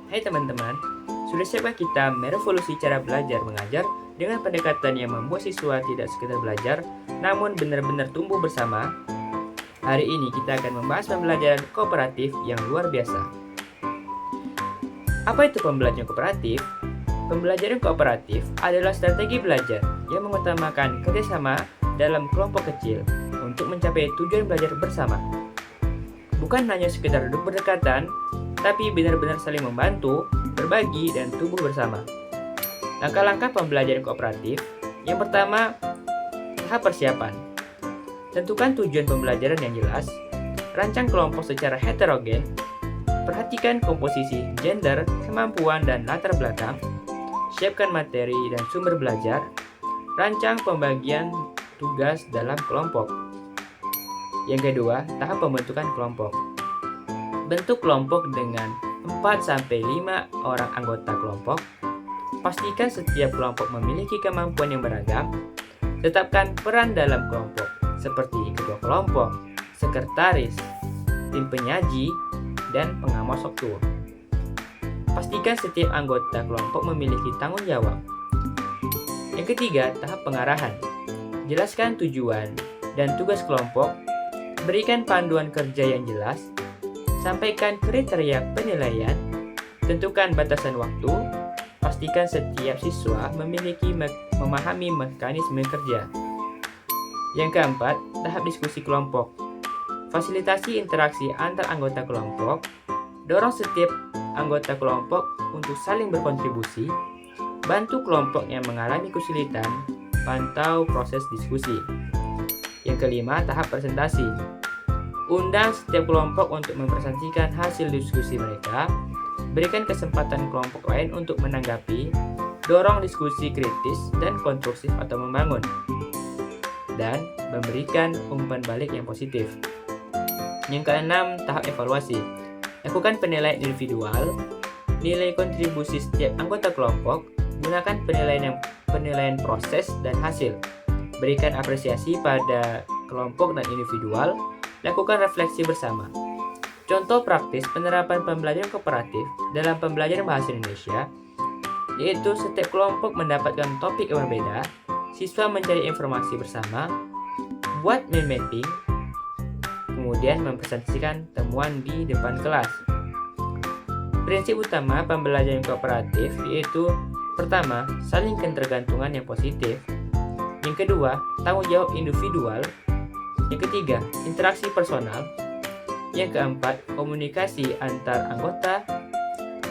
Hai teman-teman, sudah siapkah kita merevolusi cara belajar mengajar dengan pendekatan yang membuat siswa tidak sekedar belajar, namun benar-benar tumbuh bersama? Hari ini kita akan membahas pembelajaran kooperatif yang luar biasa. Apa itu pembelajaran kooperatif? Pembelajaran kooperatif adalah strategi belajar yang mengutamakan kerjasama dalam kelompok kecil untuk mencapai tujuan belajar bersama. Bukan hanya sekedar duduk berdekatan, tapi benar-benar saling membantu, berbagi, dan tumbuh bersama. Langkah-langkah pembelajaran kooperatif. Yang pertama, tahap persiapan. Tentukan tujuan pembelajaran yang jelas, rancang kelompok secara heterogen, perhatikan komposisi gender, kemampuan, dan latar belakang, siapkan materi dan sumber belajar, rancang pembagian tugas dalam kelompok. Yang kedua, tahap pembentukan kelompok. Bentuk kelompok dengan 4-5 orang anggota kelompok. Pastikan setiap kelompok memiliki kemampuan yang beragam. Tetapkan peran dalam kelompok, seperti ketua kelompok, sekretaris, tim penyaji, dan pengawas struktur. Pastikan setiap anggota kelompok memiliki tanggung jawab. Yang ketiga, tahap pengarahan. Jelaskan tujuan dan tugas kelompok. Berikan panduan kerja yang jelas. Sampaikan kriteria penilaian. Tentukan batasan waktu. Pastikan setiap siswa memahami mekanisme kerja. Yang keempat, tahap diskusi kelompok. Fasilitasi interaksi antar anggota kelompok. Dorong setiap anggota kelompok untuk saling berkontribusi. Bantu kelompok yang mengalami kesulitan. Pantau proses diskusi. Yang kelima, tahap presentasi. Undang setiap kelompok untuk mempresentasikan hasil diskusi mereka. Berikan kesempatan kelompok lain untuk menanggapi. Dorong diskusi kritis dan konstruktif atau membangun. Dan memberikan umpan balik yang positif. Yang keenam, tahap evaluasi. Lakukan penilaian individual. Nilai kontribusi setiap anggota kelompok. Gunakan penilaian proses dan hasil. Berikan apresiasi pada kelompok dan individual. Lakukan refleksi bersama. Contoh praktis penerapan pembelajaran kooperatif dalam pembelajaran bahasa Indonesia, yaitu setiap kelompok mendapatkan topik yang berbeda, siswa mencari informasi bersama, buat mind mapping, kemudian mempresentasikan temuan di depan kelas. Prinsip utama pembelajaran kooperatif yaitu pertama, saling ketergantungan yang positif. Yang kedua, tanggung jawab individual. Yang ketiga, interaksi personal. Yang keempat, komunikasi antar anggota.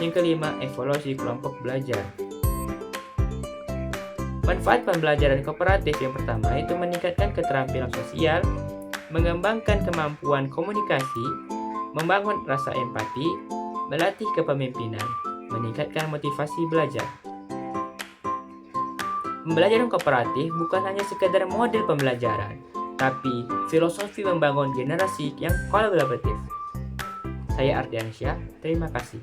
Yang kelima, evaluasi kelompok belajar. Manfaat pembelajaran kooperatif yang pertama itu meningkatkan keterampilan sosial, mengembangkan kemampuan komunikasi, membangun rasa empati, melatih kepemimpinan, meningkatkan motivasi belajar. Pembelajaran kooperatif bukan hanya sekedar model pembelajaran, tapi filosofi membangun generasi yang kolaboratif. Saya Ardiansyah, terima kasih.